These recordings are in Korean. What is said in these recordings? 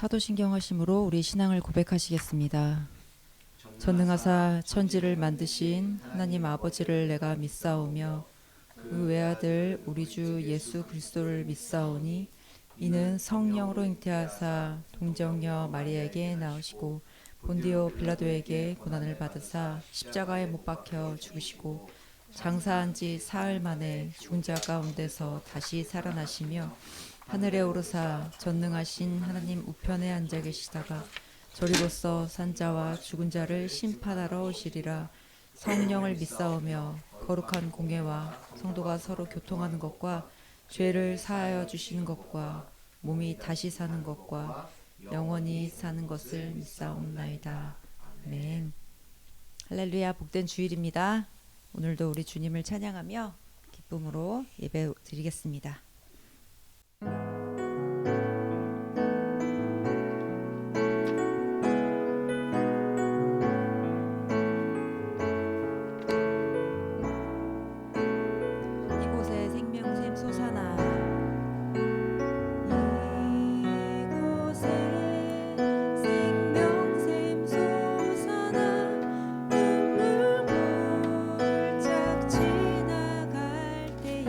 사도신경하심으로 우리 신앙을 고백하시겠습니다. 전능하사 천지를 만드신 하나님 아버지를 내가 믿사오며 그 외아들 우리 주 예수 그리스도를 믿사오니 이는 성령으로 잉태하사 동정녀 마리아에게 나으시고 본디오 빌라도에게 고난을 받으사 십자가에 못 박혀 죽으시고 장사한 지 사흘 만에 죽은 자 가운데서 다시 살아나시며 하늘에 오르사 전능하신 하나님 우편에 앉아 계시다가 저리로서 산자와 죽은 자를 심판하러 오시리라. 성령을 믿사오며 거룩한 공예와 성도가 서로 교통하는 것과 죄를 사하여 주시는 것과 몸이 다시 사는 것과 영원히 사는 것을 믿사옵나이다. 아멘. 할렐루야. 복된 주일입니다. 오늘도 우리 주님을 찬양하며 기쁨으로 예배 드리겠습니다. 이곳에 생명샘 솟아나 이곳에 생명샘 솟아나 눈물 골짝 지나갈 때에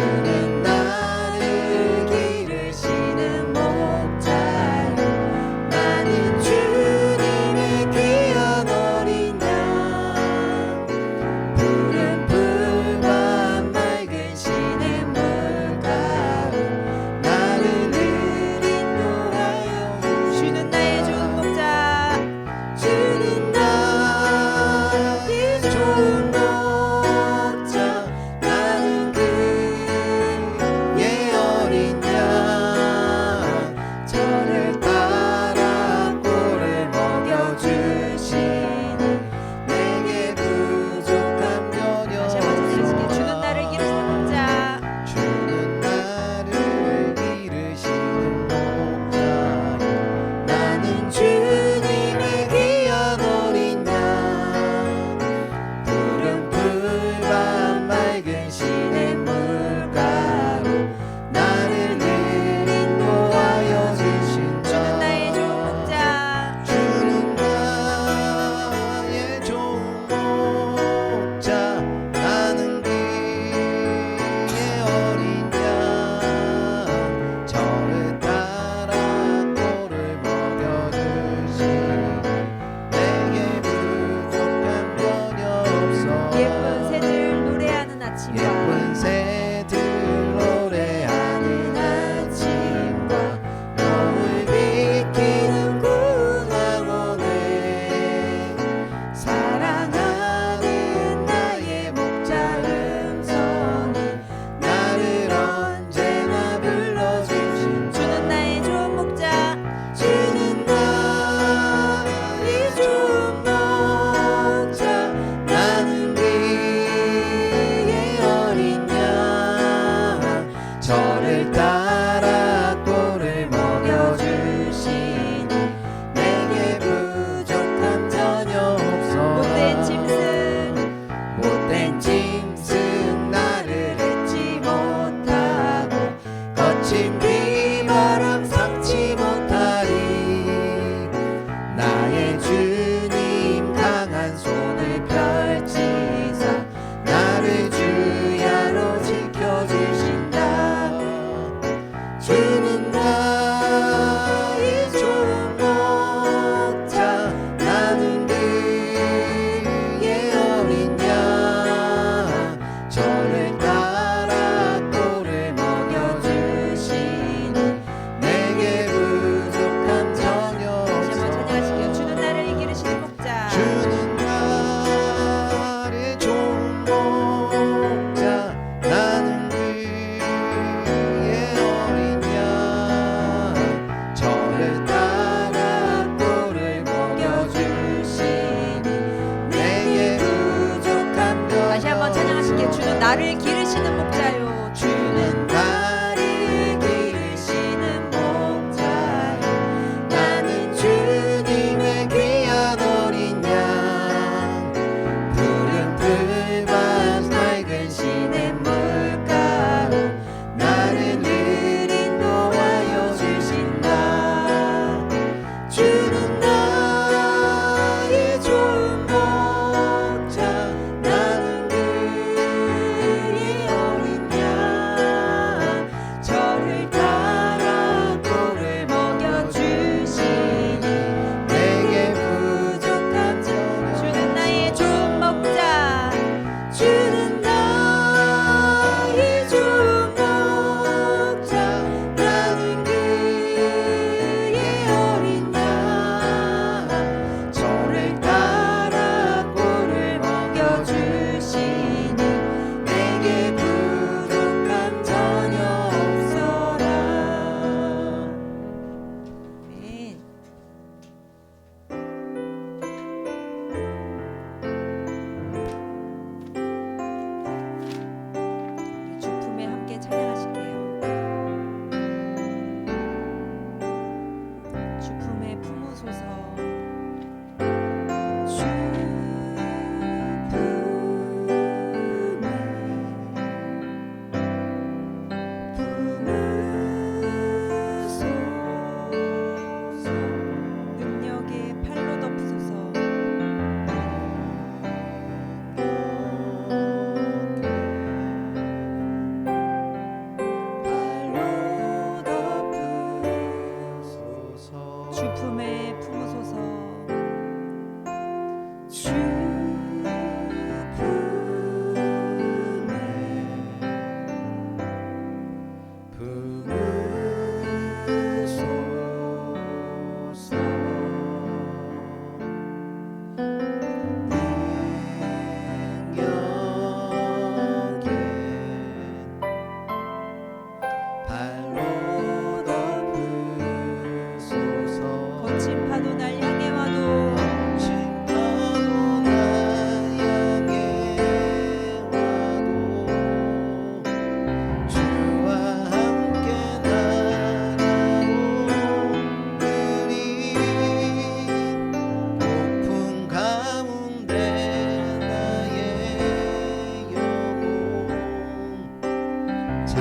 주는 나를 기르시는 목자요 나는 주님의 귀한 어린 양 푸른 풀과 맑은 시냇 물가로 나를 늘 인도하여 주는 나의 좋은 목자 주는 나의 좋은 목자 나는 그의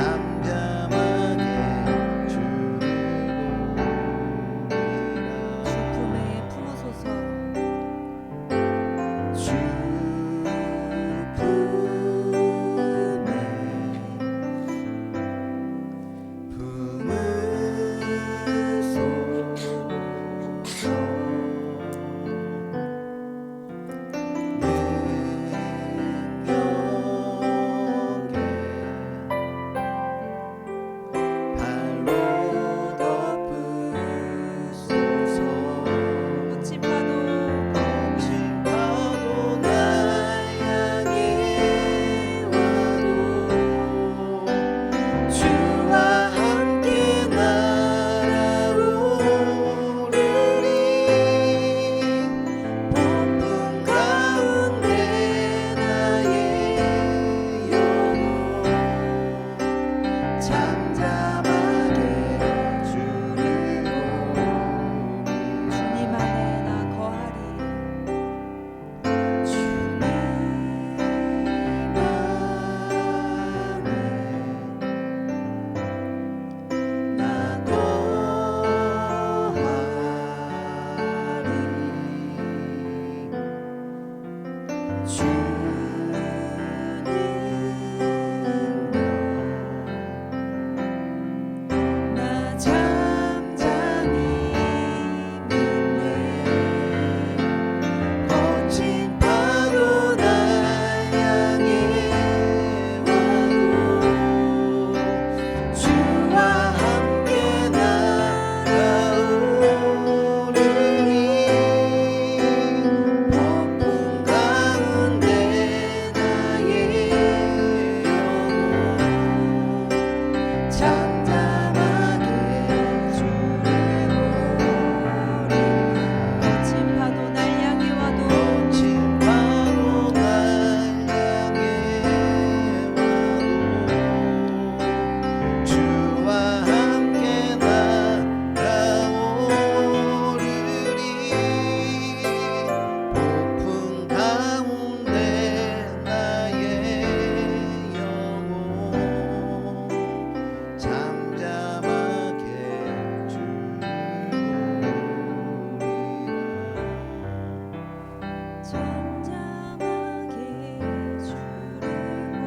잠잠하게 주를 주 품에 품으소서. 주 품에 품으소서. 발로 덮으소서. 거친 파도 거친 파도 나 향해 와도 주와 함께 날아오르리. 폭풍 가운데 나의 영혼 잠잠하게 주를 주님 안에 나 거하리. 주님 안에 나 거하리. 주는 나 잠잠히 믿네. 거친 파도 나 향해 와도 주와 함께 날아오르리. 폭풍 가운데 나의 영혼 잠잠하게 주를 보리. 거친 파도 날 향해 와도 거친 파도 날 향해 와도 주와 함께 날아오르리. 폭풍 가운데 나의 영혼 잠잠하게 주를 잠잠하게 주를 보리라.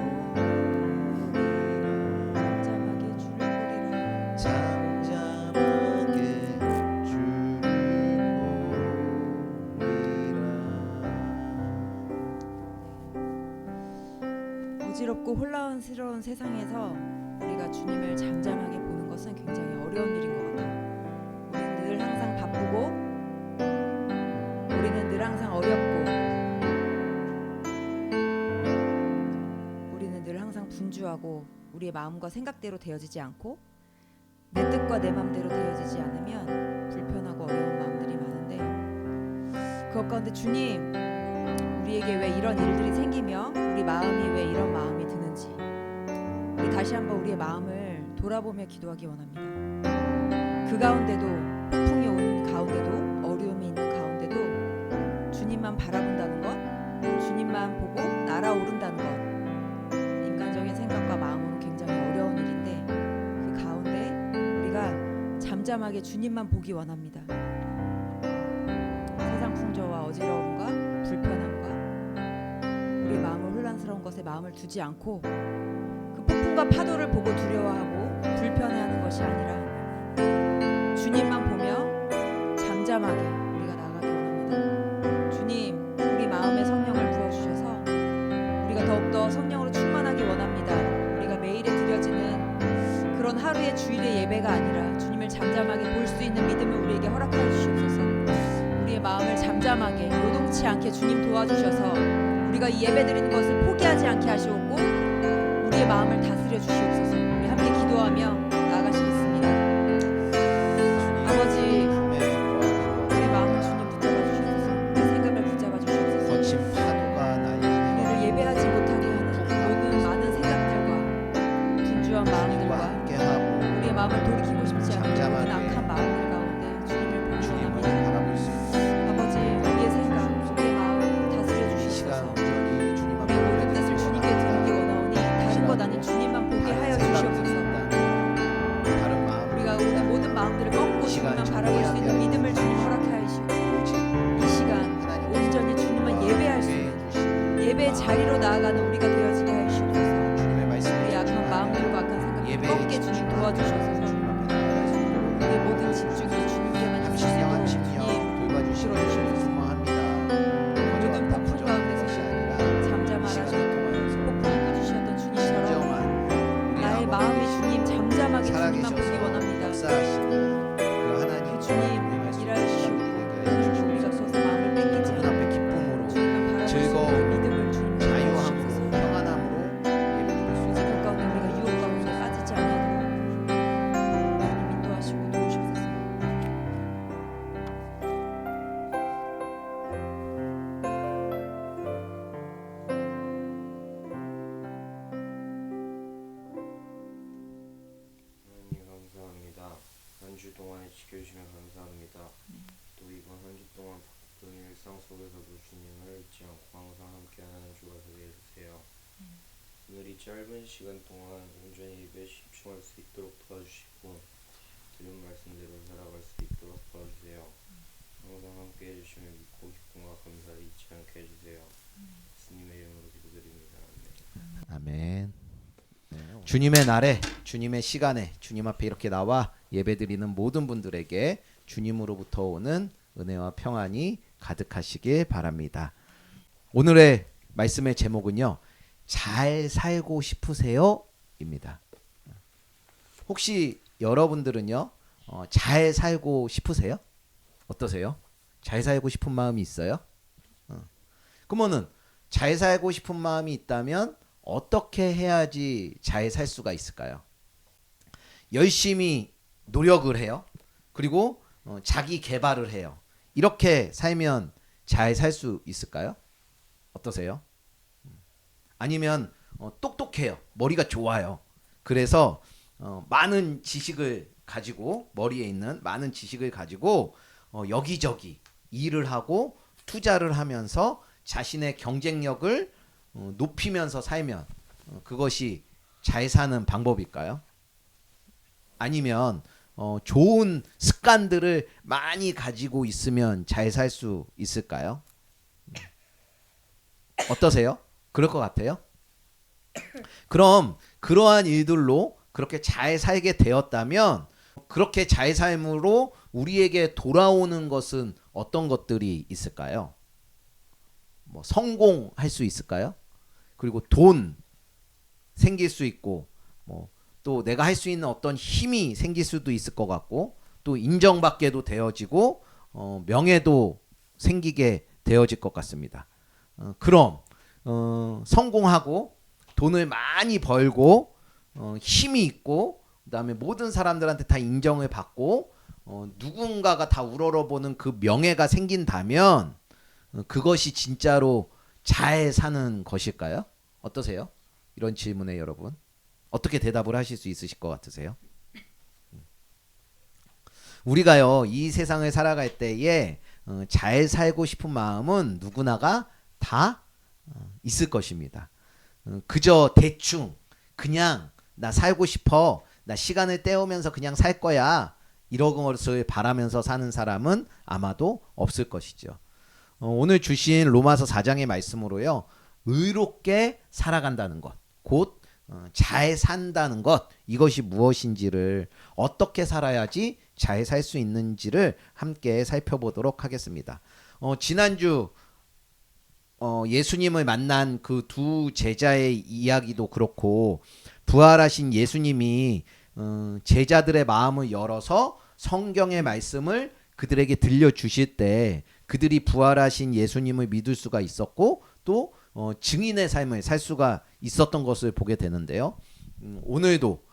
잠잠하게 주를 보리라. 어지럽고 혼란스러운 세상에서 우리가 주님을 잠잠하게 보는 것은 굉장히 어려운 일인 것 같아요. 우리는 늘 항상 바쁘고, 우리는 늘 항상 어렵고, 우리는 늘 항상 분주하고, 우리의 마음과 생각대로 되어지지 않고, 내 뜻과 내 마음대로 되어지지 않으면 불편하고 어려운 마음들이 많은데, 그것 가운데 주님, 우리에게 왜 이런 일들이 생기며 우리 마음이 왜 이런 마음이 드는지 우리 다시 한번 우리의 마음을 돌아보며 기도하기 원합니다. 그 가운데도, 폭풍이 오는 가운데도, 어려움이 있는 가운데도 주님만 바라본다는 것, 주님만 보고 날아오른다는 것, 인간적인 생각과 마음으로 굉장히 어려운 일인데 그 가운데 우리가 잠잠하게 주님만 보기 원합니다. 세상 풍조와 어지러움과 불편함과 우리 마음을 혼란스러운 것에 마음을 두지 않고 그 폭풍과 파도를 보고 두려워하고 불편해하는 것이 아니라 주님만 보며 잠잠하게 우리가 나아가기 원합니다. 주님, 우리 마음에 성령을 부어주셔서 우리가 더욱더 성령으로 충만하기 원합니다. 우리가 매일에 드려지는 그런 하루의 주일의 예배가 아니라 주님을 잠잠하게 볼 수 있는 믿음을 우리에게 허락하여 주시옵소서. 우리의 마음을 잠잠하게 요동치 않게 주님 도와주셔서 우리가 이 예배 드리는 것을 포기하지 않게 하시옵고 우리의 마음을 다스려 주시옵소서. 우리 함께 기도하며 나아가시겠습니다. 아버지, 우리 마음을 주님 붙잡아 주시옵소서. 우리 생각을 붙잡아 주시옵소서. 거친 파도가 나의 우리를 예배하지 못하게 하는 모든 많은 생각들과 분주한 주님과 마음들과 함께하고 우리의 마음을 돌이키고 싶지 않은 모든 잠잠하게 악한 마음들 가운데 주님을 보기 주님을 원합니다. 바라볼 수 있는 아버지, 우리의 생각, 우리의 마음을 다스려 이 시간 주시옵소서. 온전히 주님 앞에 우리의 모든 뜻을 주님께 드리기 원하오니 다른 것 아닌 주님만 보게 하여 주시옵소서. 함께 주님 도와주셔서 주님 앞에 나아갈 수 있도록 내 모든 집중이 주님께만 30년 있으시도록 30년 주님 돌봐주시고 소망합니다. 모든 거저한다 폭풍 가운데서 것이 아니라 잠잠하라 시간을 통하여서 폭풍을 꾸짖으셨던 주님처럼 진정한 우리 나의 마음이 아버지 주님 잠잠하게 주님만 보기 살아계셔서 원합니다. 역사하시는 그 하나님 주님 운행할 수 있는 일하시오. 시간들이 되게 하여 주시옵소서. 우리가 쏟아 마음을 뺏기지 그분 않고 앞에 기쁨으로 주님만 바라볼 수 즐거움, 있는 믿음을 주님 자유함으로 주옵소서. 평안함으로 예배드릴 수 그 있도록 가운데 우리가 유혹 가운데 빠지지 않도록 주님 인도하시고 도우시옵소서. 하나님 감사합니다. 한 주 동안에 지켜주시면 감사합니다. 또 이번 한 주 동안 바쁜 일상 속에서도 주님을 잊지 않고 항상 함께하는 주가 되게 해주세요. 오늘 이 짧은 시간 동안 온전히 예배에 집중할 수 있도록 도와주시고 들은 말씀대로 살아갈 수 있도록 도와주세요. 항상 함께 해주시면 믿고 기쁨과 감사를 잊지 않게 해주세요. 예수님의 이름으로 기도드립니다. 아멘. 아멘. 주님의 날에 주님의 시간에 주님 앞에 이렇게 나와 예배드리는 모든 분들에게 주님으로부터 오는 은혜와 평안이 가득하시길 바랍니다. 오늘의 말씀의 제목은요, 잘 살고 싶으세요? 입니다. 혹시 여러분들은요, 잘 살고 싶으세요? 어떠세요? 잘 살고 싶은 마음이 있어요? 그러면은 잘 살고 싶은 마음이 있다면 어떻게 해야지 잘 살 수가 있을까요? 열심히 노력을 해요. 그리고 자기 개발을 해요. 이렇게 살면 잘 살 수 있을까요? 어떠세요? 아니면 똑똑해요. 머리가 좋아요. 그래서 많은 지식을 가지고 머리에 있는 많은 지식을 가지고 여기저기 일을 하고 투자를 하면서 자신의 경쟁력을 높이면서 살면 그것이 잘 사는 방법일까요? 아니면 좋은 습관들을 많이 가지고 있으면 잘 살 수 있을까요? 어떠세요? 그럴 것 같아요? 그럼 그러한 일들로 그렇게 잘 살게 되었다면 그렇게 잘 삶으로 우리에게 돌아오는 것은 어떤 것들이 있을까요? 뭐 성공할 수 있을까요? 그리고 돈 생길 수 있고 또 내가 할 수 있는 어떤 힘이 생길 수도 있을 것 같고 또 인정받게도 되어지고 명예도 생기게 되어질 것 같습니다. 그럼 성공하고 돈을 많이 벌고 힘이 있고 그다음에 모든 사람들한테 다 인정을 받고 누군가가 다 우러러보는 그 명예가 생긴다면 그것이 진짜로 잘 사는 것일까요? 어떠세요? 이런 질문에 여러분 어떻게 대답을 하실 수 있으실 것 같으세요? 우리가요 이 세상을 살아갈 때에 잘 살고 싶은 마음은 누구나가 다 있을 것입니다. 그저 대충 그냥 나 살고 싶어 나 시간을 때우면서 그냥 살 거야 이런 것을 바라면서 사는 사람은 아마도 없을 것이죠. 오늘 주신 로마서 4장의 말씀으로요 의롭게 살아간다는 것 곧 잘 산다는 것 이것이 무엇인지를 어떻게 살아야지 잘 살 수 있는지를 함께 살펴보도록 하겠습니다. 지난주 예수님을 만난 그 두 제자의 이야기도 그렇고 부활하신 예수님이 제자들의 마음을 열어서 성경의 말씀을 그들에게 들려주실 때 그들이 부활하신 예수님을 믿을 수가 있었고 또 증인의 삶을 살 수가 있었던 것을 보게 되는데요. 오늘도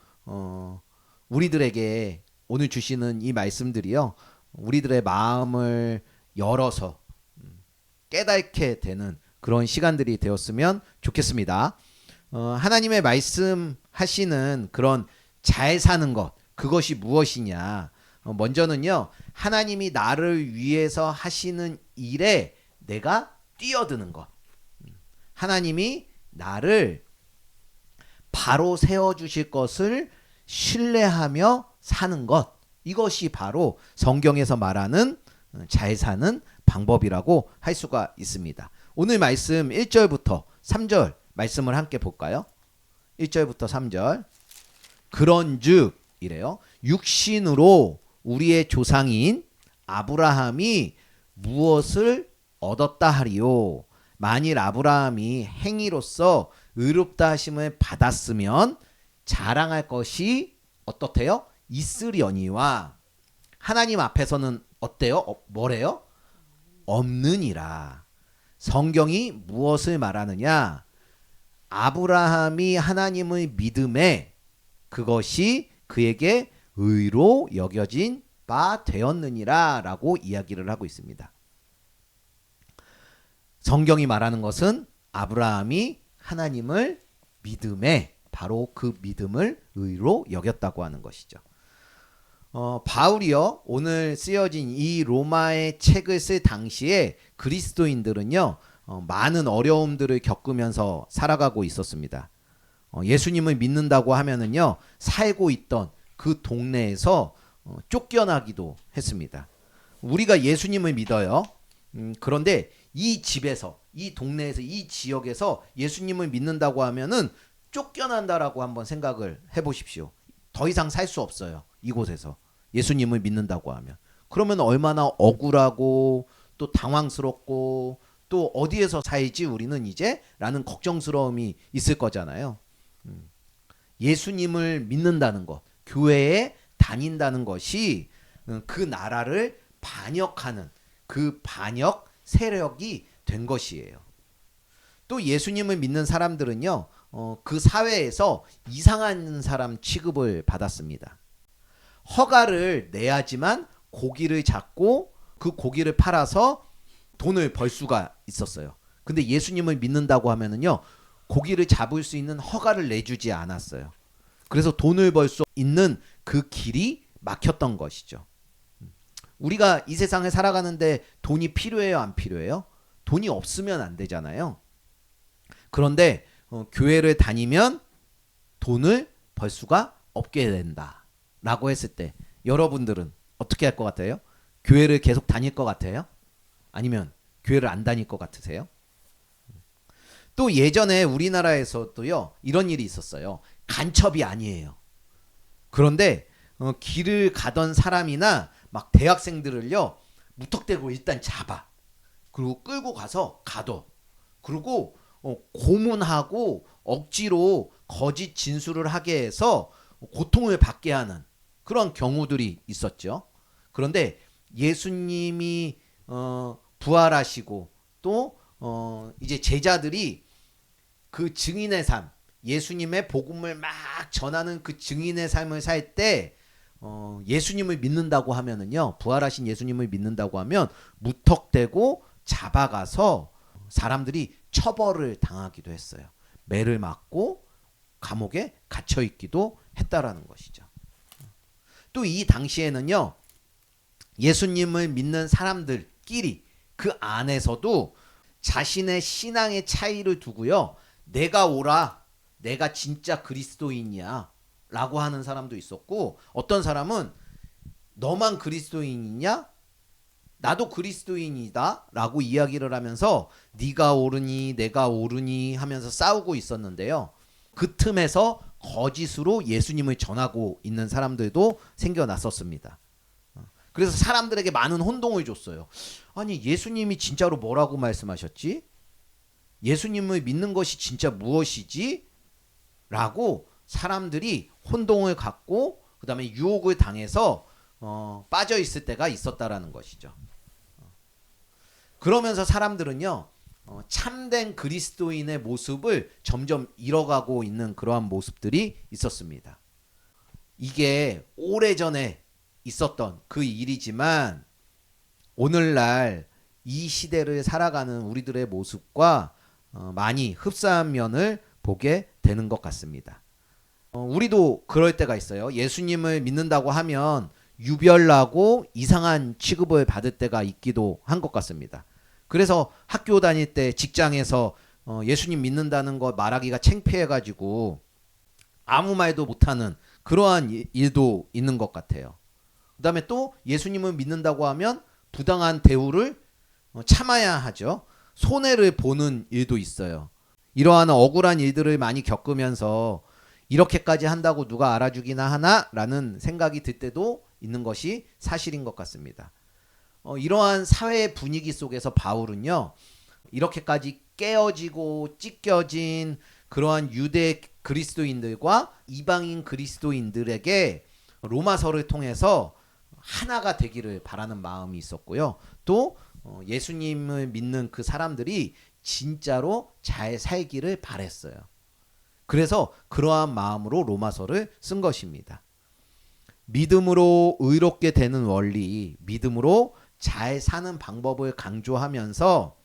우리들에게 오늘 주시는 이 말씀들이요. 우리들의 마음을 열어서 깨닫게 되는 그런 시간들이 되었으면 좋겠습니다. 하나님의 말씀하시는 그런 잘 사는 것 그것이 무엇이냐. 먼저는요. 하나님이 나를 위해서 하시는 일에 내가 뛰어드는 것. 하나님이 나를 바로 세워주실 것을 신뢰하며 사는 것. 이것이 바로 성경에서 말하는 잘 사는 방법이라고 할 수가 있습니다. 오늘 말씀 1절부터 3절 말씀을 함께 볼까요? 1절부터 3절 그런즉 이래요. 육신으로 우리의 조상인 아브라함이 무엇을 얻었다 하리요. 만일 아브라함이 행위로서 의롭다 하심을 받았으면 자랑할 것이 어떻대요? 있으려니와 하나님 앞에서는 어때요? 뭐래요? 없느니라. 성경이 무엇을 말하느냐? 아브라함이 하나님을 믿음에 그것이 그에게 의로 여겨진 바 되었느니라 라고 이야기를 하고 있습니다. 성경이 말하는 것은 아브라함이 하나님을 믿음에 바로 그 믿음을 의로 여겼다고 하는 것이죠. 바울이요 오늘 쓰여진 이 로마의 책을 쓸 당시에 그리스도인들은요 많은 어려움들을 겪으면서 살아가고 있었습니다. 예수님을 믿는다고 하면은요 살고 있던 그 동네에서 쫓겨나기도 했습니다. 우리가 예수님을 믿어요. 그런데 이 집에서, 이 동네에서, 이 지역에서 예수님을 믿는다고 하면은 쫓겨난다라고 한번 생각을 해보십시오. 더 이상 살 수 없어요. 이곳에서 예수님을 믿는다고 하면. 그러면 얼마나 억울하고 또 당황스럽고 또 어디에서 살지 우리는 이제? 라는 걱정스러움이 있을 거잖아요. 예수님을 믿는다는 것, 교회에 다닌다는 것이 그 나라를 반역하는 그 반역 세력이 된 것이에요. 또 예수님을 믿는 사람들은요, 그 사회에서 이상한 사람 취급을 받았습니다. 허가를 내야지만 고기를 잡고 그 고기를 팔아서 돈을 벌 수가 있었어요. 근데 예수님을 믿는다고 하면은요, 고기를 잡을 수 있는 허가를 내주지 않았어요. 그래서 돈을 벌 수 있는 그 길이 막혔던 것이죠. 우리가 이 세상에 살아가는데 돈이 필요해요, 안 필요해요? 돈이 없으면 안 되잖아요. 그런데 교회를 다니면 돈을 벌 수가 없게 된다라고 했을 때 여러분들은 어떻게 할 것 같아요? 교회를 계속 다닐 것 같아요? 아니면 교회를 안 다닐 것 같으세요? 또 예전에 우리나라에서도요 이런 일이 있었어요. 간첩이 아니에요. 그런데 길을 가던 사람이나 막 대학생들을요 무턱대고 일단 잡아. 그리고 끌고 가서 가둬. 그리고 고문하고 억지로 거짓 진술을 하게 해서 고통을 받게 하는 그런 경우들이 있었죠. 그런데 예수님이 부활하시고 또 이제 제자들이 그 증인의 삶, 예수님의 복음을 막 전하는 그 증인의 삶을 살 때 예수님을 믿는다고 하면은요, 부활하신 예수님을 믿는다고 하면 무턱대고 잡아가서 사람들이 처벌을 당하기도 했어요. 매를 맞고 감옥에 갇혀 있기도 했다라는 것이죠. 또 이 당시에는요, 예수님을 믿는 사람들끼리 그 안에서도 자신의 신앙의 차이를 두고요, 내가 오라, 내가 진짜 그리스도인이야 라고 하는 사람도 있었고, 어떤 사람은 너만 그리스도인이냐? 나도 그리스도인이다 라고 이야기를 하면서 네가 옳으니 내가 옳으니 하면서 싸우고 있었는데요, 그 틈에서 거짓으로 예수님을 전하고 있는 사람들도 생겨났었습니다. 그래서 사람들에게 많은 혼동을 줬어요. 아니, 예수님이 진짜로 뭐라고 말씀하셨지? 예수님을 믿는 것이 진짜 무엇이지? 라고 사람들이 혼동을 갖고 그 다음에 유혹을 당해서 빠져 있을 때가 있었다라는 것이죠. 그러면서 사람들은요, 참된 그리스도인의 모습을 점점 잃어가고 있는 그러한 모습들이 있었습니다. 이게 오래전에 있었던 그 일이지만 오늘날 이 시대를 살아가는 우리들의 모습과 많이 흡사한 면을 보게 되는 것 같습니다. 우리도 그럴 때가 있어요. 예수님을 믿는다고 하면 유별나고 이상한 취급을 받을 때가 있기도 한 것 같습니다. 그래서 학교 다닐 때 직장에서 예수님 믿는다는 거 말하기가 창피해가지고 아무 말도 못하는 그러한 일도 있는 것 같아요. 그 다음에 또 예수님을 믿는다고 하면 부당한 대우를 참아야 하죠. 손해를 보는 일도 있어요. 이러한 억울한 일들을 많이 겪으면서 이렇게까지 한다고 누가 알아주기나 하나라는 생각이 들 때도 있는 것이 사실인 것 같습니다. 이러한 사회 분위기 속에서 바울은요, 이렇게까지 깨어지고 찢겨진 그러한 유대 그리스도인들과 이방인 그리스도인들에게 로마서를 통해서 하나가 되기를 바라는 마음이 있었고요. 또 예수님을 믿는 그 사람들이 진짜로 잘 살기를 바랬어요. 그래서 그러한 마음으로 로마서를 쓴 것입니다. 믿음으로 의롭게 되는 원리, 믿음으로 잘 사는 방법을 강조하면서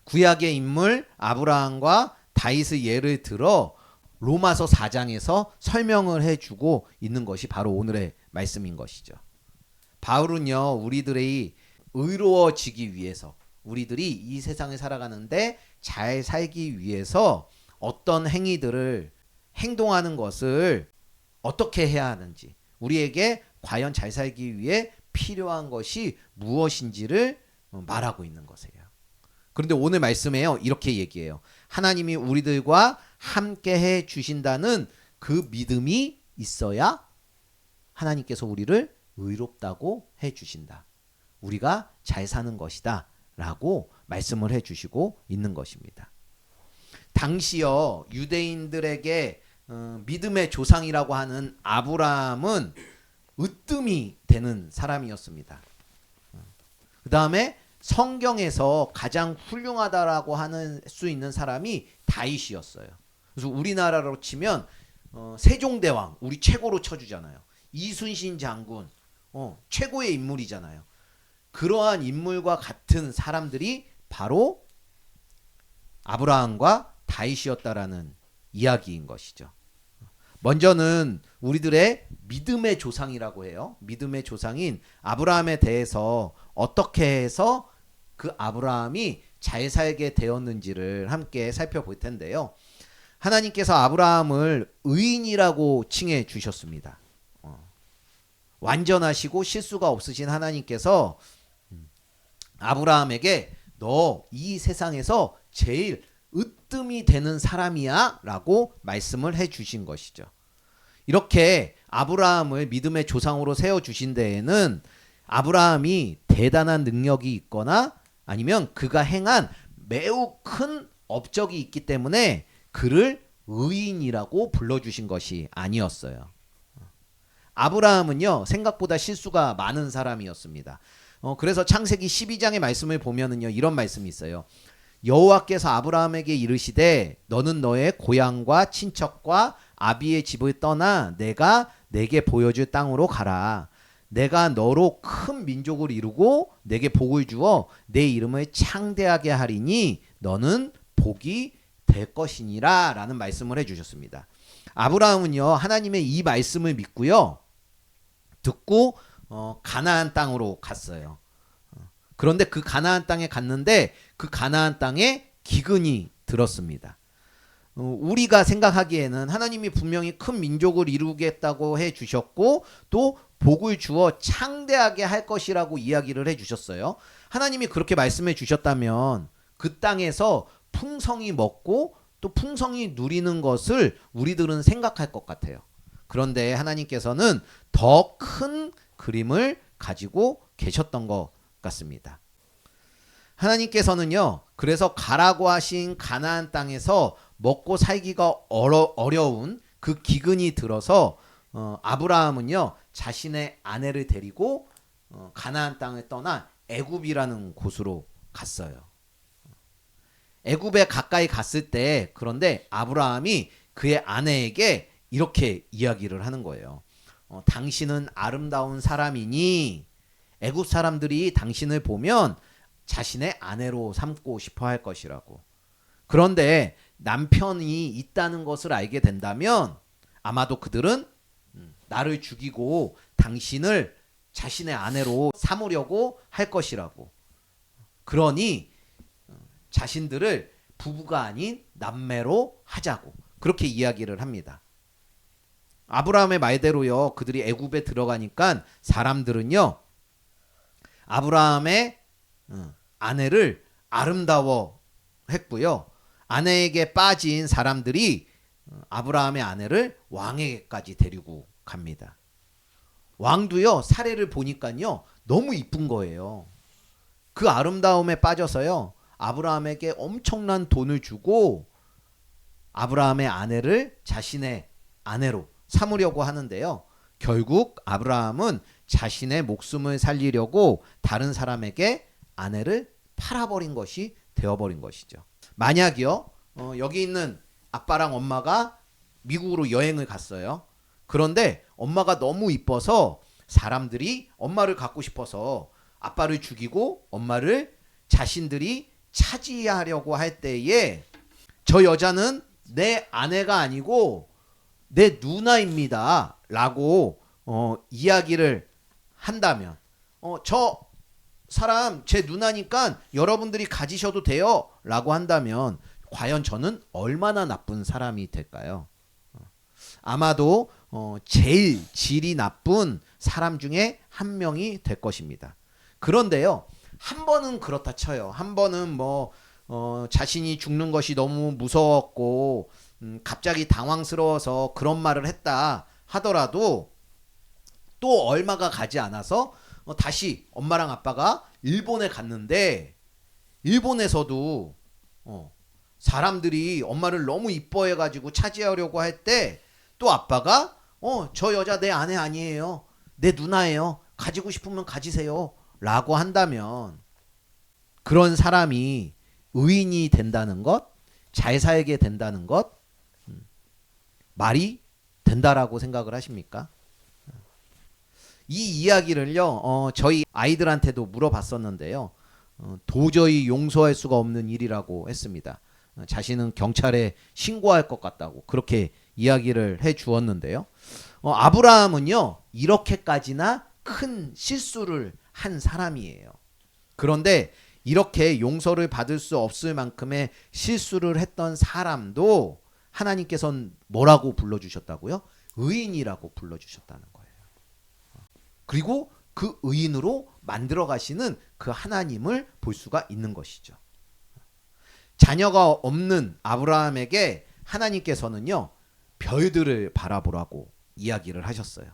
구약의 인물 아브라함과 다윗의 예를 들어 로마서 4장에서 설명을 해주고 있는 것이 바로 오늘의 말씀인 것이죠. 바울은요, 우리들이 의로워지기 위해서, 우리들이 이 세상을 살아가는데 잘 살기 위해서 어떤 행위들을 행동하는 것을 어떻게 해야 하는지, 우리에게 과연 잘 살기 위해 필요한 것이 무엇인지를 말하고 있는 것이에요. 그런데 오늘 말씀에요, 이렇게 얘기해요. 하나님이 우리들과 함께 해 주신다는 그 믿음이 있어야 하나님께서 우리를 의롭다고 해 주신다. 우리가 잘 사는 것이다 라고 말씀을 해 주시고 있는 것입니다. 당시요, 유대인들에게 믿음의 조상이라고 하는 아브라함은 으뜸이 되는 사람이었습니다. 그 다음에 성경에서 가장 훌륭하다라고 하는 수 있는 사람이 다윗이었어요. 그래서 우리나라로 치면 세종대왕 우리 최고로 쳐주잖아요. 이순신 장군 최고의 인물이잖아요. 그러한 인물과 같은 사람들이 바로 아브라함과 다윗이었다라는 이야기인 것이죠. 먼저는 우리들의 믿음의 조상이라고 해요. 믿음의 조상인 아브라함에 대해서 어떻게 해서 그 아브라함이 잘 살게 되었는지를 함께 살펴볼 텐데요. 하나님께서 아브라함을 의인이라고 칭해 주셨습니다. 완전하시고 실수가 없으신 하나님께서 아브라함에게 너 이 세상에서 제일 으뜸이 되는 사람이야 라고 말씀을 해 주신 것이죠. 이렇게 아브라함을 믿음의 조상으로 세워주신 데에는 아브라함이 대단한 능력이 있거나 아니면 그가 행한 매우 큰 업적이 있기 때문에 그를 의인이라고 불러주신 것이 아니었어요. 아브라함은요, 생각보다 실수가 많은 사람이었습니다. 그래서 창세기 12장의 말씀을 보면은요, 이런 말씀이 있어요. 여호와께서 아브라함에게 이르시되 너는 너의 고향과 친척과 아비의 집을 떠나 내가 내게 보여줄 땅으로 가라. 내가 너로 큰 민족을 이루고 내게 복을 주어 내 이름을 창대하게 하리니 너는 복이 될 것이니라 라는 말씀을 해주셨습니다. 아브라함은요, 하나님의 이 말씀을 믿고요, 듣고 가나안 땅으로 갔어요. 그런데 그 가나안 땅에 갔는데 그 가나안 땅에 기근이 들었습니다. 우리가 생각하기에는 하나님이 분명히 큰 민족을 이루겠다고 해주셨고 또 복을 주어 창대하게 할 것이라고 이야기를 해주셨어요. 하나님이 그렇게 말씀해 주셨다면 그 땅에서 풍성히 먹고 또 풍성히 누리는 것을 우리들은 생각할 것 같아요. 그런데 하나님께서는 더 큰 그림을 가지고 계셨던 것 같습니다. 하나님께서는요, 그래서 가라고 하신 가나안 땅에서 먹고 살기가 어려운 그 기근이 들어서 아브라함은요, 자신의 아내를 데리고 가나안 땅을 떠나 애굽이라는 곳으로 갔어요. 애굽에 가까이 갔을 때 그런데 아브라함이 그의 아내에게 이렇게 이야기를 하는 거예요. 당신은 아름다운 사람이니 애굽 사람들이 당신을 보면 자신의 아내로 삼고 싶어 할 것이라고. 그런데 남편이 있다는 것을 알게 된다면 아마도 그들은 나를 죽이고 당신을 자신의 아내로 삼으려고 할 것이라고. 그러니 자신들을 부부가 아닌 남매로 하자고 그렇게 이야기를 합니다. 아브라함의 말대로요, 그들이 애굽에 들어가니까 사람들은요, 아브라함의 아내를 아름다워 했고요, 아내에게 빠진 사람들이 아브라함의 아내를 왕에게까지 데리고 갑니다. 왕도요 사례를 보니까요 너무 이쁜 거예요. 그 아름다움에 빠져서요 아브라함에게 엄청난 돈을 주고 아브라함의 아내를 자신의 아내로 삼으려고 하는데요. 결국 아브라함은 자신의 목숨을 살리려고 다른 사람에게 아내를 팔아버린 것이 되어버린 것이죠. 만약이요 여기 있는 아빠랑 엄마가 미국으로 여행을 갔어요. 그런데 엄마가 너무 이뻐서 사람들이 엄마를 갖고 싶어서 아빠를 죽이고 엄마를 자신들이 차지하려고 할 때에 저 여자는 내 아내가 아니고 내 누나입니다 라고 이야기를 한다면 저 사람 제 누나니까 여러분들이 가지셔도 돼요 라고 한다면 과연 저는 얼마나 나쁜 사람이 될까요? 아마도 제일 질이 나쁜 사람 중에 한 명이 될 것입니다. 그런데요 한 번은 그렇다 쳐요. 한 번은 자신이 죽는 것이 너무 무서웠고 갑자기 당황스러워서 그런 말을 했다 하더라도 또 얼마가 가지 않아서 다시 엄마랑 아빠가 일본에 갔는데 일본에서도 사람들이 엄마를 너무 이뻐해 가지고 차지하려고 할 때 또 아빠가 저 여자 내 아내 아니에요. 내 누나예요. 가지고 싶으면 가지세요. 라고 한다면 그런 사람이 의인이 된다는 것, 잘 살게 된다는 것 말이 된다라고 생각을 하십니까? 이 이야기를요 저희 아이들한테도 물어봤었는데요. 도저히 용서할 수가 없는 일이라고 했습니다. 자신은 경찰에 신고할 것 같다고 그렇게 이야기를 해 주었는데요. 아브라함은요 이렇게까지나 큰 실수를 한 사람이에요. 그런데 이렇게 용서를 받을 수 없을 만큼의 실수를 했던 사람도 하나님께서는 뭐라고 불러주셨다고요? 의인이라고 불러주셨다는 거예요. 그리고 그 의인으로 만들어 가시는 그 하나님을 볼 수가 있는 것이죠. 자녀가 없는 아브라함에게 하나님께서는요 별들을 바라보라고 이야기를 하셨어요.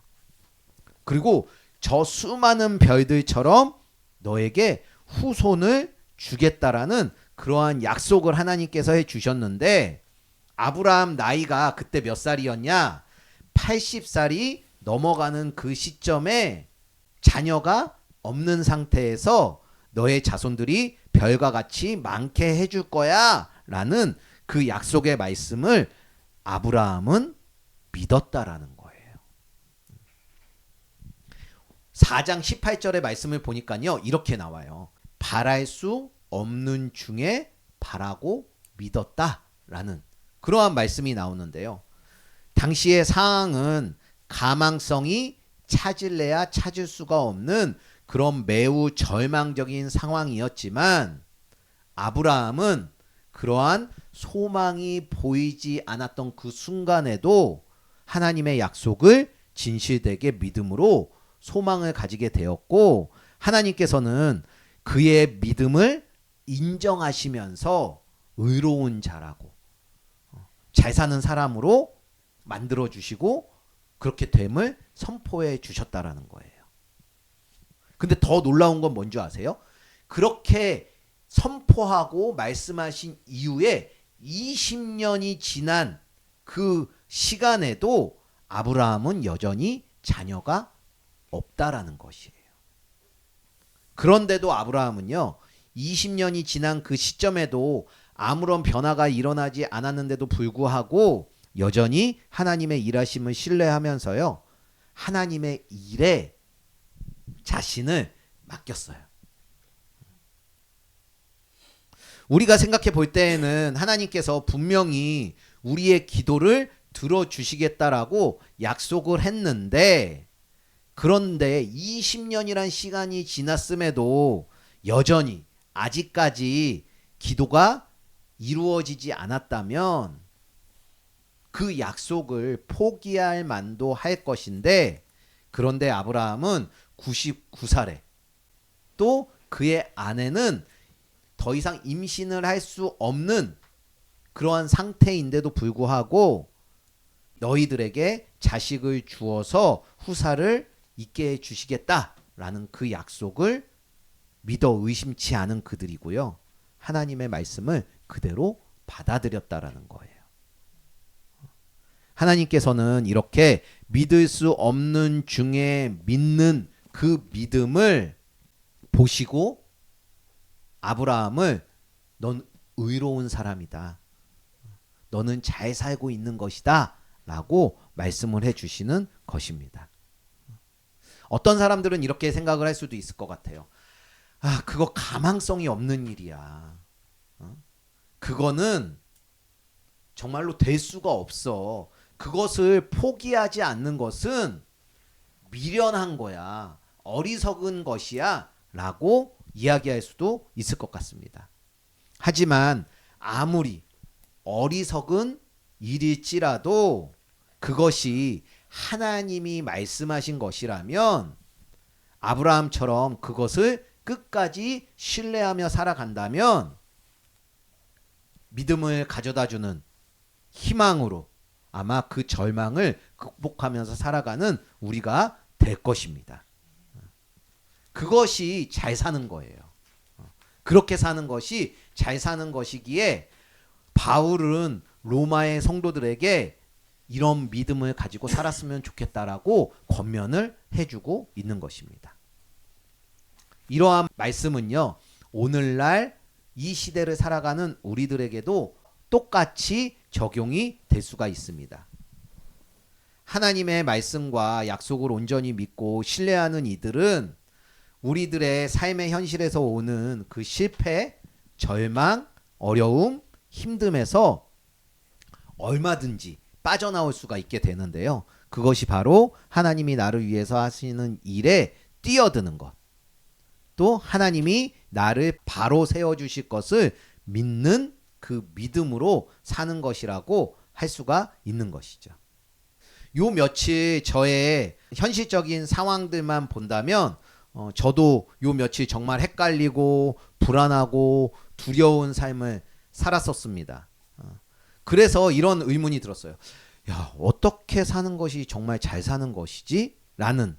그리고 저 수많은 별들처럼 너에게 후손을 주겠다라는 그러한 약속을 하나님께서 해주셨는데 아브라함 나이가 그때 몇 살이었냐? 80살이 넘어가는 그 시점에 자녀가 없는 상태에서 너의 자손들이 별과 같이 많게 해줄 거야 라는 그 약속의 말씀을 아브라함은 믿었다라는 거예요. 4장 18절의 말씀을 보니까요 이렇게 나와요. 바랄 수 없는 중에 바라고 믿었다라는 그러한 말씀이 나오는데요. 당시의 상황은 가망성이 찾을래야 찾을 수가 없는 그런 매우 절망적인 상황이었지만 아브라함은 그러한 소망이 보이지 않았던 그 순간에도 하나님의 약속을 진실되게 믿음으로 소망을 가지게 되었고 하나님께서는 그의 믿음을 인정하시면서 의로운 자라고 잘 사는 사람으로 만들어 주시고 그렇게 됨을 선포해 주셨다라는 거예요. 근데 더 놀라운 건 뭔지 아세요? 그렇게 선포하고 말씀하신 이후에 20년이 지난 그 시간에도 아브라함은 여전히 자녀가 없다라는 것이에요. 그런데도 아브라함은요 20년이 지난 그 시점에도 아무런 변화가 일어나지 않았는데도 불구하고 여전히 하나님의 일하심을 신뢰하면서요 하나님의 일에 자신을 맡겼어요. 우리가 생각해 볼 때에는 하나님께서 분명히 우리의 기도를 들어주시겠다라고 약속을 했는데 그런데 20년이란 시간이 지났음에도 여전히 아직까지 기도가 이루어지지 않았다면 그 약속을 포기할 만도 할 것인데 그런데 아브라함은 99살에 또 그의 아내는 더 이상 임신을 할 수 없는 그러한 상태인데도 불구하고 너희들에게 자식을 주어서 후사를 있게 해 주시겠다라는 그 약속을 믿어 의심치 않은 그들이고요. 하나님의 말씀을 그대로 받아들였다라는 거예요. 하나님께서는 이렇게 믿을 수 없는 중에 믿는 그 믿음을 보시고 아브라함을 넌 의로운 사람이다. 너는 잘 살고 있는 것이다. 라고 말씀을 해주시는 것입니다. 어떤 사람들은 이렇게 생각을 할 수도 있을 것 같아요. 아, 그거 가망성이 없는 일이야. 그거는 정말로 될 수가 없어. 그것을 포기하지 않는 것은 미련한 거야. 어리석은 것이야. 라고 이야기할 수도 있을 것 같습니다. 하지만 아무리 어리석은 일일지라도 그것이 하나님이 말씀하신 것이라면 아브라함처럼 그것을 끝까지 신뢰하며 살아간다면 믿음을 가져다주는 희망으로 아마 그 절망을 극복하면서 살아가는 우리가 될 것입니다. 그것이 잘 사는 거예요. 그렇게 사는 것이 잘 사는 것이기에 바울은 로마의 성도들에게 이런 믿음을 가지고 살았으면 좋겠다라고 권면을 해주고 있는 것입니다. 이러한 말씀은요, 오늘날 이 시대를 살아가는 우리들에게도 똑같이 적용이 될 수가 있습니다. 하나님의 말씀과 약속을 온전히 믿고 신뢰하는 이들은 우리들의 삶의 현실에서 오는 그 실패, 절망, 어려움, 힘듦에서 얼마든지 빠져나올 수가 있게 되는데요. 그것이 바로 하나님이 나를 위해서 하시는 일에 뛰어드는 것. 또 하나님이 나를 바로 세워주실 것을 믿는 그 믿음으로 사는 것이라고 할 수가 있는 것이죠. 요 며칠 저의 현실적인 상황들만 본다면 저도 요 며칠 정말 헷갈리고 불안하고 두려운 삶을 살았었습니다. 그래서 이런 의문이 들었어요. 야, 어떻게 사는 것이 정말 잘 사는 것이지? 라는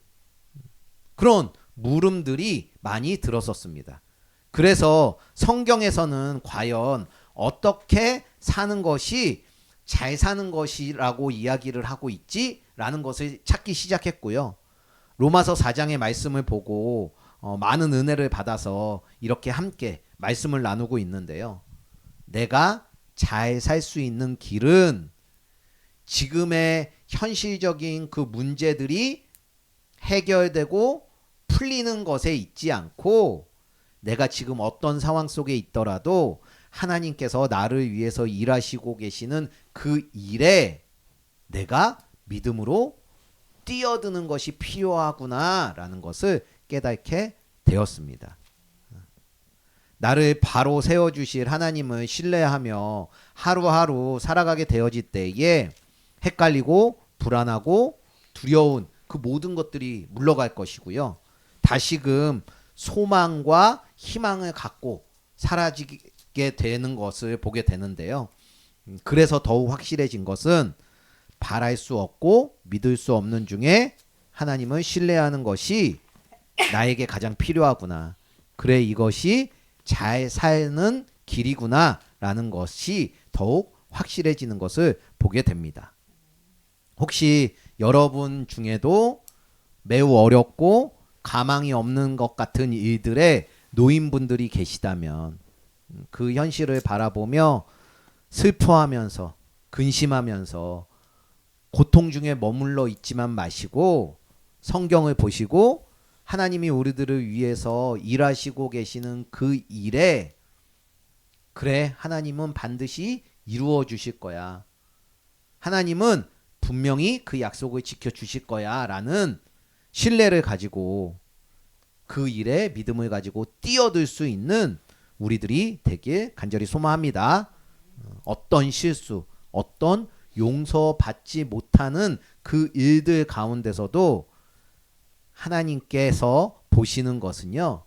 그런 물음들이 많이 들었었습니다. 그래서 성경에서는 과연 어떻게 사는 것이 잘 사는 것이라고 이야기를 하고 있지? 라는 것을 찾기 시작했고요. 로마서 4장의 말씀을 보고 많은 은혜를 받아서 이렇게 함께 말씀을 나누고 있는데요. 내가 잘 살 수 있는 길은 지금의 현실적인 그 문제들이 해결되고 풀리는 것에 있지 않고 내가 지금 어떤 상황 속에 있더라도 하나님께서 나를 위해서 일하시고 계시는 그 일에 내가 믿음으로 뛰어드는 것이 필요하구나라는 것을 깨닫게 되었습니다. 나를 바로 세워주실 하나님을 신뢰하며 하루하루 살아가게 되어질 때에 헷갈리고 불안하고 두려운 그 모든 것들이 물러갈 것이고요. 다시금 소망과 희망을 갖고 사라지게 되는 것을 보게 되는데요. 그래서 더욱 확실해진 것은 바랄 수 없고 믿을 수 없는 중에 하나님을 신뢰하는 것이 나에게 가장 필요하구나. 그래, 이것이 잘 사는 길이구나 라는 것이 더욱 확실해지는 것을 보게 됩니다. 혹시 여러분 중에도 매우 어렵고 가망이 없는 것 같은 일들에 노인분들이 계시다면 그 현실을 바라보며 슬퍼하면서 근심하면서 고통 중에 머물러 있지만 마시고 성경을 보시고 하나님이 우리들을 위해서 일하시고 계시는 그 일에 그래, 하나님은 반드시 이루어 주실 거야. 하나님은 분명히 그 약속을 지켜 주실 거야 라는 신뢰를 가지고 그 일에 믿음을 가지고 뛰어들 수 있는 우리들이 되길 간절히 소망합니다. 어떤 실수, 어떤 용서받지 못하는 그 일들 가운데서도 하나님께서 보시는 것은요,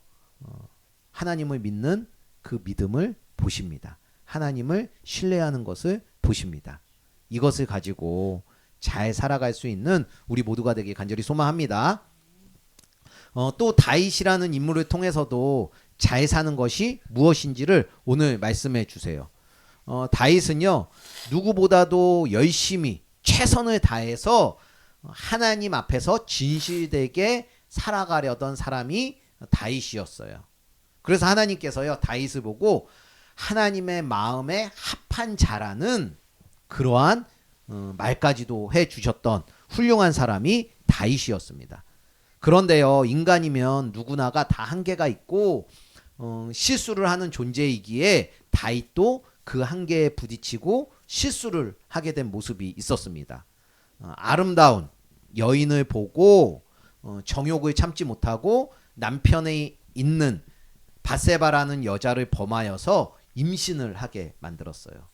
하나님을 믿는 그 믿음을 보십니다. 하나님을 신뢰하는 것을 보십니다. 이것을 가지고 잘 살아갈 수 있는 우리 모두가 되길 간절히 소망합니다. 또 다윗이라는 인물을 통해서도 잘 사는 것이 무엇인지를 오늘 말씀해 주세요. 다윗은요, 누구보다도 열심히 최선을 다해서 하나님 앞에서 진실되게 살아가려던 사람이 다윗이었어요. 그래서 하나님께서요, 다윗을 보고 하나님의 마음에 합한 자라는 그러한 말까지도 해 주셨던 훌륭한 사람이 다윗이었습니다. 그런데요, 인간이면 누구나가 다 한계가 있고 실수를 하는 존재이기에 다윗도 그 한계에 부딪히고 실수를 하게 된 모습이 있었습니다. 아름다운 여인을 보고 정욕을 참지 못하고 남편에 있는 바세바라는 여자를 범하여서 임신을 하게 만들었어요.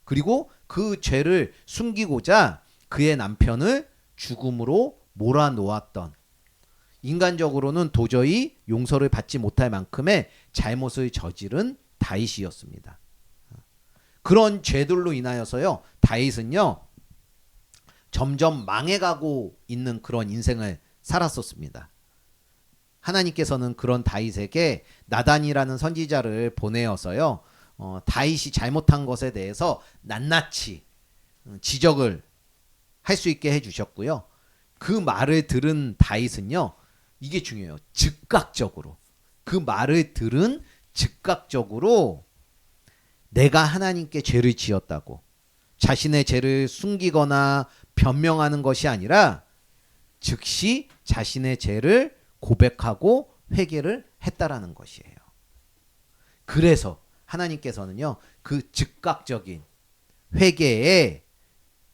그리고 그 죄를 숨기고자 그의 남편을 죽음으로 몰아놓았던, 인간적으로는 도저히 용서를 받지 못할 만큼의 잘못을 저지른 다윗이었습니다. 그런 죄들로 인하여서요, 다윗은요 점점 망해가고 있는 그런 인생을 살았었습니다. 하나님께서는 그런 다윗에게 나단이라는 선지자를 보내어서요, 다윗이 잘못한 것에 대해서 낱낱이 지적을 할 수 있게 해주셨고요. 그 말을 들은 다윗은요, 이게 중요해요. 즉각적으로, 그 말을 들은 즉각적으로 내가 하나님께 죄를 지었다고 자신의 죄를 숨기거나 변명하는 것이 아니라 즉시 자신의 죄를 고백하고 회개를 했다라는 것이에요. 그래서 하나님께서는요, 그 즉각적인 회개에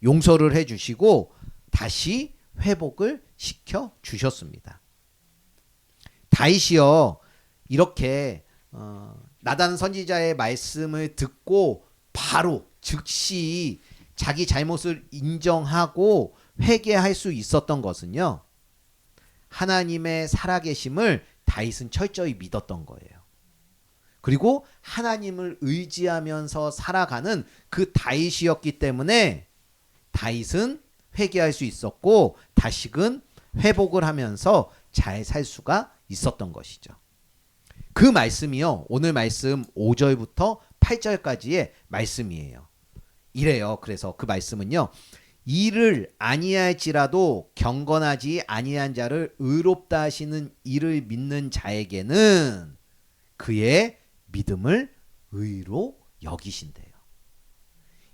용서를 해주시고 다시 회복을 시켜 주셨습니다. 다윗이요, 이렇게 나단 선지자의 말씀을 듣고 바로 즉시 자기 잘못을 인정하고 회개할 수 있었던 것은요, 하나님의 살아계심을 다윗은 철저히 믿었던 거예요. 그리고 하나님을 의지하면서 살아가는 그 다윗이었기 때문에 다윗은 회개할 수 있었고 다시금 회복을 하면서 잘 살 수가 있었던 것이죠. 그 말씀이요, 오늘 말씀 5절부터 8절까지의 말씀이에요. 이래요. 그래서 그 말씀은요, 이를 아니할지라도 경건하지 아니한 자를 의롭다 하시는 이를 믿는 자에게는 그의 믿음을 의로 여기신대요.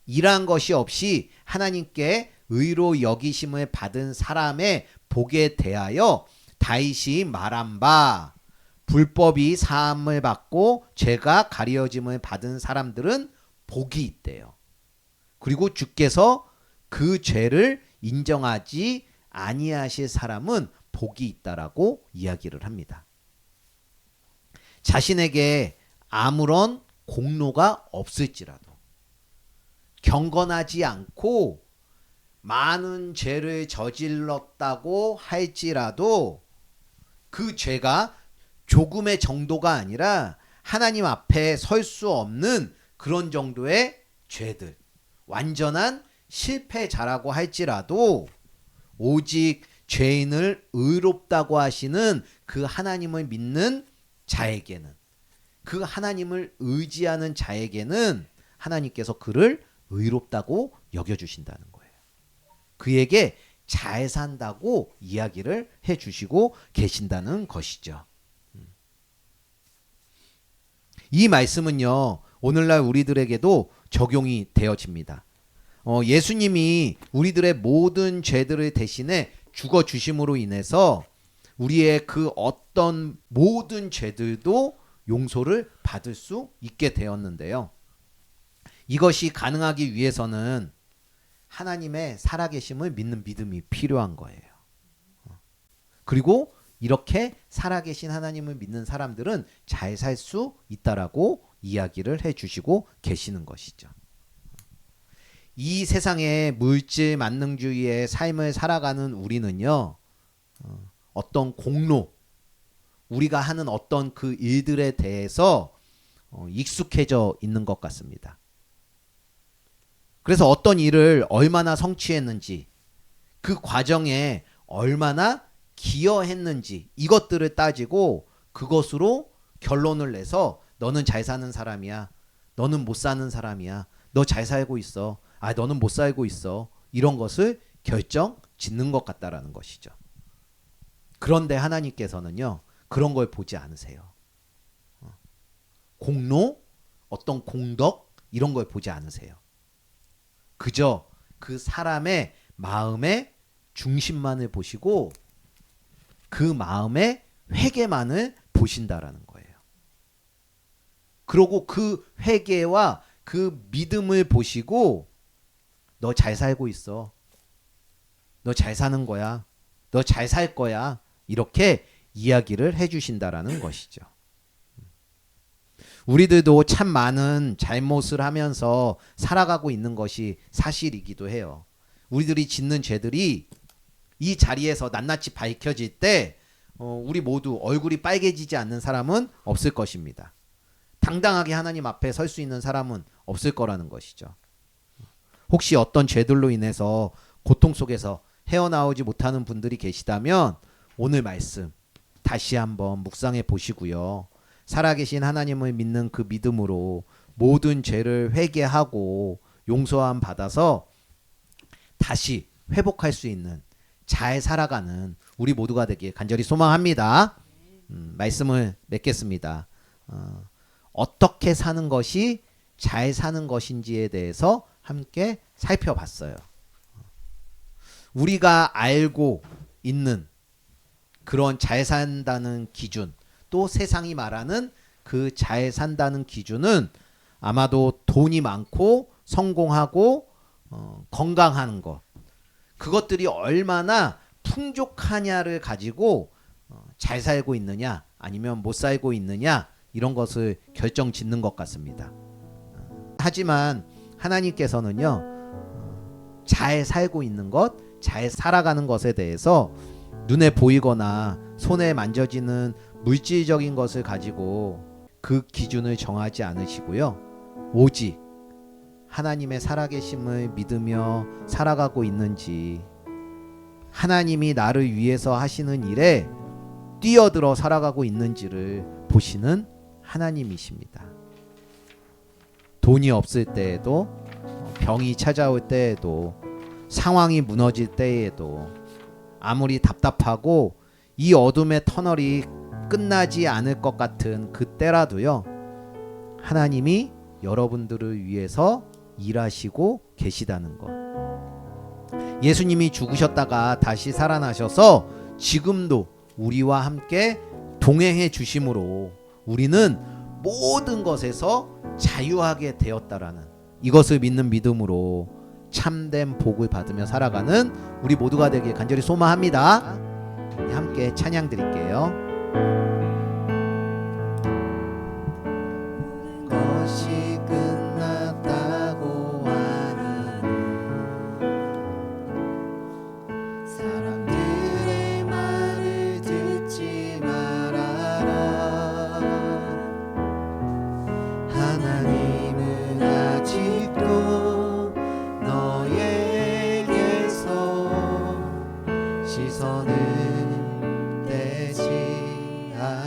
이러한 것이 없이 하나님께 의로 여기심을 받은 사람의 복에 대하여 다윗이 말한 바, 불법이 사함을 받고 죄가 가려짐을 받은 사람들은 복이 있대요. 그리고 주께서 그 죄를 인정하지 아니하실 사람은 복이 있다라고 이야기를 합니다. 자신에게 아무런 공로가 없을지라도, 경건하지 않고 많은 죄를 저질렀다고 할지라도 그 죄가 조금의 정도가 아니라 하나님 앞에 설 수 없는 그런 정도의 죄들, 완전한 실패자라고 할지라도 오직 죄인을 의롭다고 하시는 그 하나님을 믿는 자에게는, 그 하나님을 의지하는 자에게는 하나님께서 그를 의롭다고 여겨주신다는 거예요. 그에게 잘 산다고 이야기를 해주시고 계신다는 것이죠. 이 말씀은요, 오늘날 우리들에게도 적용이 되어집니다. 예수님이 우리들의 모든 죄들을 대신에 죽어주심으로 인해서 우리의 그 어떤 모든 죄들도 용서를 받을 수 있게 되었는데요. 이것이 가능하기 위해서는 하나님의 살아계심을 믿는 믿음이 필요한 거예요. 그리고 이렇게 살아계신 하나님을 믿는 사람들은 잘 살 수 있다라고 이야기를 해주시고 계시는 것이죠. 이 세상의 물질 만능주의의 삶을 살아가는 우리는요, 어떤 공로, 우리가 하는 어떤 그 일들에 대해서 익숙해져 있는 것 같습니다. 그래서 어떤 일을 얼마나 성취했는지, 그 과정에 얼마나 기여했는지 이것들을 따지고 그것으로 결론을 내서 너는 잘 사는 사람이야, 너는 못 사는 사람이야, 너 잘 살고 있어, 아 너는 못 살고 있어, 이런 것을 결정 짓는 것 같다라는 것이죠. 그런데 하나님께서는요 그런 걸 보지 않으세요. 공로, 어떤 공덕 이런 걸 보지 않으세요. 그저 그 사람의 마음의 중심만을 보시고 그 마음의 회개만을 보신다라는 거예요. 그리고 그 회개와 그 믿음을 보시고 너 잘 살고 있어, 너 잘 사는 거야, 너 잘 살 거야, 이렇게 이야기를 해주신다라는 것이죠. 우리들도 참 많은 잘못을 하면서 살아가고 있는 것이 사실이기도 해요. 우리들이 짓는 죄들이 이 자리에서 낱낱이 밝혀질 때 우리 모두 얼굴이 빨개지지 않는 사람은 없을 것입니다. 당당하게 하나님 앞에 설 수 있는 사람은 없을 거라는 것이죠. 혹시 어떤 죄들로 인해서 고통 속에서 헤어나오지 못하는 분들이 계시다면 오늘 말씀 다시 한번 묵상해 보시고요. 살아계신 하나님을 믿는 그 믿음으로 모든 죄를 회개하고 용서함 받아서 다시 회복할 수 있는 잘 살아가는 우리 모두가 되길 간절히 소망합니다. 말씀을 맺겠습니다. 어떻게 사는 것이 잘 사는 것인지에 대해서 함께 살펴봤어요. 우리가 알고 있는 그런 잘 산다는 기준, 또 세상이 말하는 그 잘 산다는 기준은 아마도 돈이 많고 성공하고 건강한 것, 그것들이 얼마나 풍족하냐를 가지고 잘 살고 있느냐 아니면 못 살고 있느냐 이런 것을 결정 짓는 것 같습니다. 하지만 하나님께서는요 잘 살고 있는 것, 잘 살아가는 것에 대해서 눈에 보이거나 손에 만져지는 물질적인 것을 가지고 그 기준을 정하지 않으시고요, 오직 하나님의 살아계심을 믿으며 살아가고 있는지, 하나님이 나를 위해서 하시는 일에 뛰어들어 살아가고 있는지를 보시는 하나님이십니다. 돈이 없을 때에도, 병이 찾아올 때에도, 상황이 무너질 때에도, 아무리 답답하고 이 어둠의 터널이 끝나지 않을 것 같은 그때라도요, 하나님이 여러분들을 위해서 일하시고 계시다는 것. 예수님이 죽으셨다가 다시 살아나셔서 지금도 우리와 함께 동행해 주심으로 우리는 모든 것에서 자유하게 되었다라는 이것을 믿는 믿음으로 참된 복을 받으며 살아가는 우리 모두가 되길 간절히 소망합니다. 함께 찬양 드릴게요. 것이 끝났다고 하는 사람들의 말을 듣지 말아라. 하나님은 아직도 너에게서 시선을 떼지 않으시네.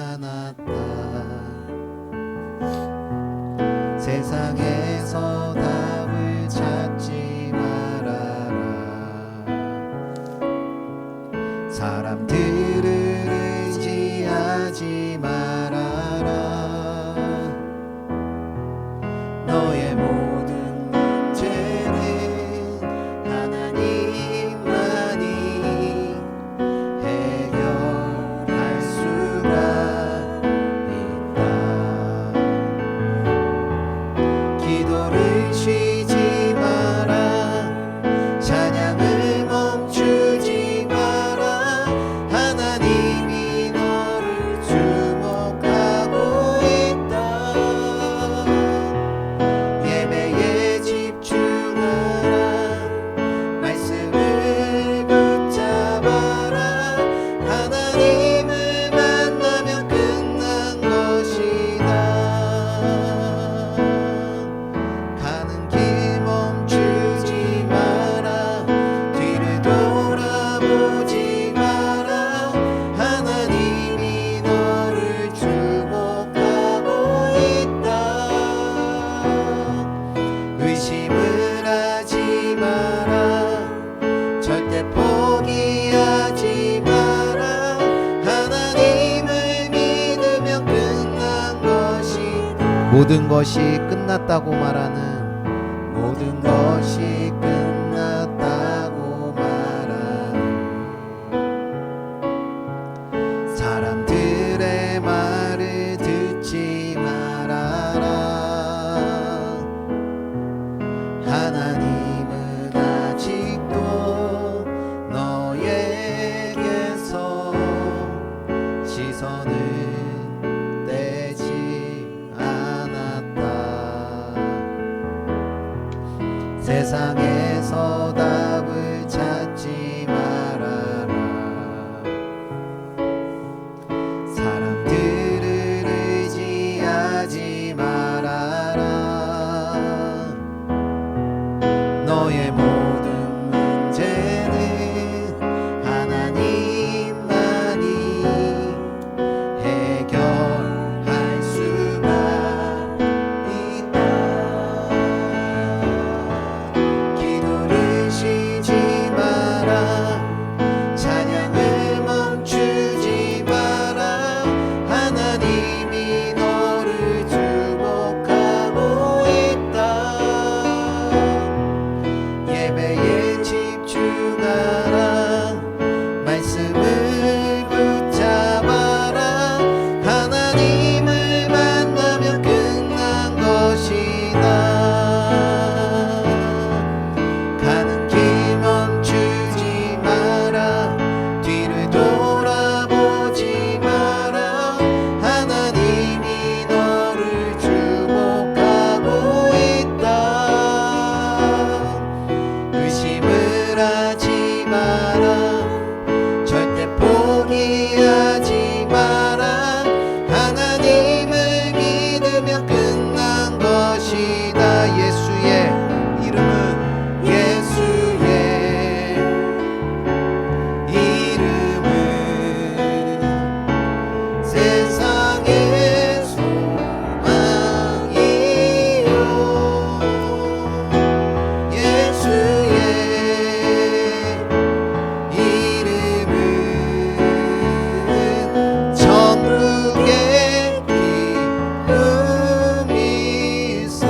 모든 것이 끝났다고 말하는 모든 것이 끝났다고 말하는 사람들의 말을 듣지 말아라. 하나님은 아직도 너에게서 시선을 떼지 않았다. 세상에서 답을 찾지 말아라. 사람들을 의지하지 말아라. 너의 모든 문제는 하나님만이 해결할 수가 있다. 기도를 쉬지 마라. 찬양을 멈추지 마라. 하나님이 너를 주목하고 있다. 예배에 집중하라. 말씀을 붙잡아라. 하나님을 만나면 끝난 것이다. 가는 길 멈추지 마라. 뒤를 돌아보지 마라. 하나님이 너를 주목하고 있다. 의심을 하지 마라. 절대 포기하지 마라. 하나님을 믿으면 끝난 것이다. 예수의 이름은 예수의 이름은 세상의 소망이요. 예수의 이름은 천국의 기쁨일세.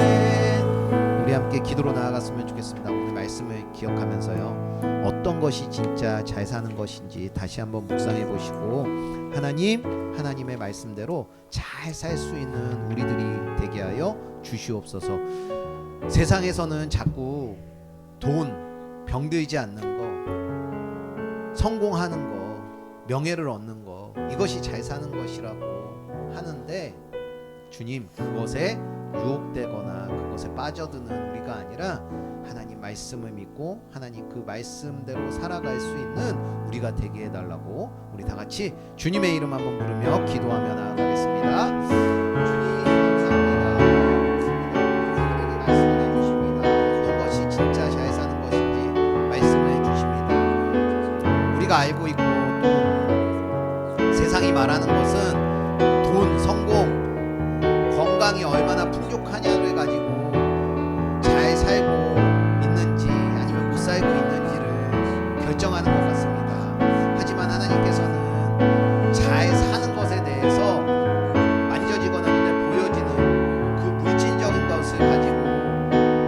우리 함께 기도로 나아갔으면 좋겠습니다. 오늘 말씀을 기억하면서요, 어떤 것이 진짜 잘 사는 것인지 다시 한번 묵상해 보시고 하나님의 말씀대로 잘 살 수 있는 우리들이 되게 하여 주시옵소서. 세상에서는 자꾸 돈, 병들지 않는 거, 성공하는 거, 명예를 얻는 거, 이것이 잘 사는 것이라고 하는데, 주님, 그것에 유혹되거나 그것에 빠져드는 우리가 아니라 하나님 말씀을 믿고 하나님 그 말씀대로 살아갈 수 있는 우리가 되게 해달라고 우리 다 같이 주님의 이름 한번 부르며 기도하며 나아가겠습니다. 주님 감사합니다. 우리에게 말씀해 주십니다. 어떤 것이 진짜 잘 사는 것인지 말씀해 주십니다. 우리가 알고 있고 또 세상이 말하는 것은 돈, 성공, 건강이 얼마나 풍족하냐를 가지고 잘 살고 있는지 아니면 못 살고 있는지를 결정하는 것 같습니다. 하지만 하나님께서는 잘 사는 것에 대해서 만져지거나 눈에 보여지는 그 물질적인 것을 가지고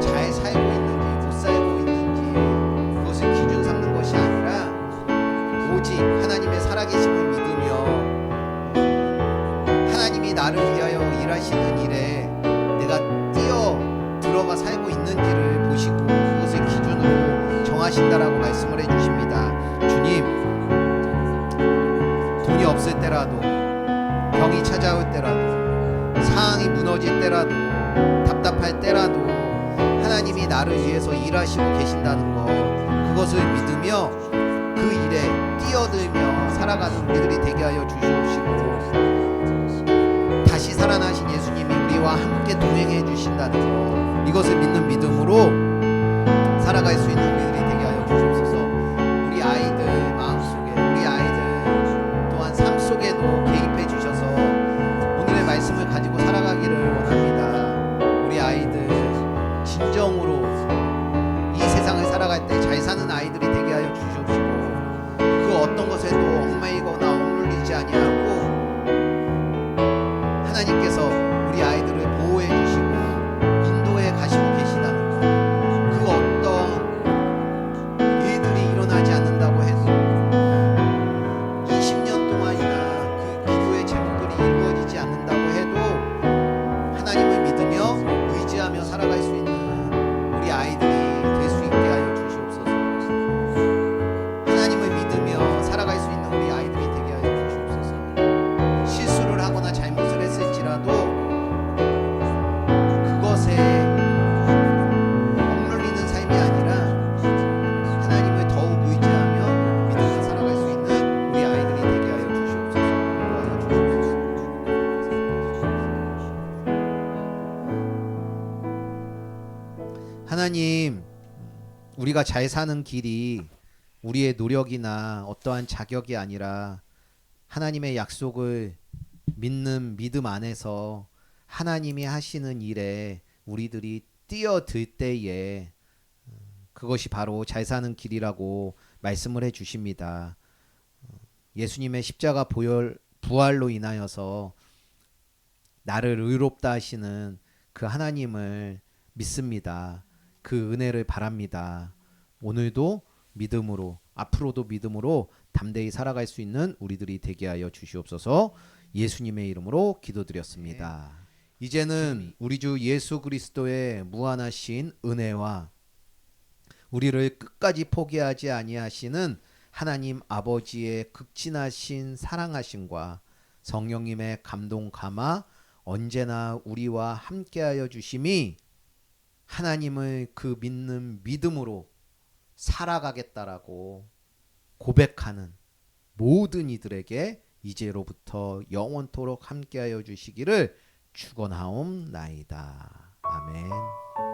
잘 살고 있는지 못 살고 있는지 그것을 기준 삼는 것이 아니라 오직 하나님의 살아계심을 믿으며 하나님이 나를 위하여 일하시는 일에 내가 뛰어 들어가 살고 있는지를 보시고 그것을 기준으로 정하신다라고 말씀을 해주십니다. 주님, 돈이 없을 때라도, 병이 찾아올 때라도, 상황이 무너질 때라도, 답답할 때라도 하나님이 나를 위해서 일하시고 계신다는 것, 그것을 믿으며 그 일에 뛰어들며 살아가는 우리들이 되게 하여 주시옵시고, 다시 살아나신 예수님이 우리와 함께 동행해 주신다는 것, 이것을 믿는 믿음으로 살아갈 수 있는 우리들이 되게 하여 주시옵소서. 우리 아이들 마음속에, 우리 아이들 또한 삶 속에도 개입해 주셔서 오늘의 말씀을 가지고 살아가기를 원합니다. 우리 아이들 진정으로 이 세상을 살아갈 때 잘 사는 아이들이 되게 하여 주시옵시고, 그 어떤 것에도 얽매이거나 억눌리지 아니하고 하나님께서 우리 아이들을 보호해 하나님, 우리가 잘 사는 길이 우리의 노력이나 어떠한 자격이 아니라 하나님의 약속을 믿는 믿음 안에서 하나님이 하시는 일에 우리들이 뛰어들 때에 그것이 바로 잘 사는 길이라고 말씀을 해 주십니다. 예수님의 십자가 부활로 인하여서 나를 의롭다 하시는 그 하나님을 믿습니다. 그 은혜를 바랍니다. 오늘도 믿음으로, 앞으로도 믿음으로 담대히 살아갈 수 있는 우리들이 되게 하여 주시옵소서. 예수님의 이름으로 기도드렸습니다. 이제는 우리 주 예수 그리스도의 무한하신 은혜와 우리를 끝까지 포기하지 아니하시는 하나님 아버지의 극진하신 사랑하심과 성령님의 감동 감화 언제나 우리와 함께하여 주심이 하나님을 그 믿는 믿음으로 살아가겠다라고 고백하는 모든 이들에게 이제로부터 영원토록 함께하여 주시기를 축원하옵나이다. 아멘.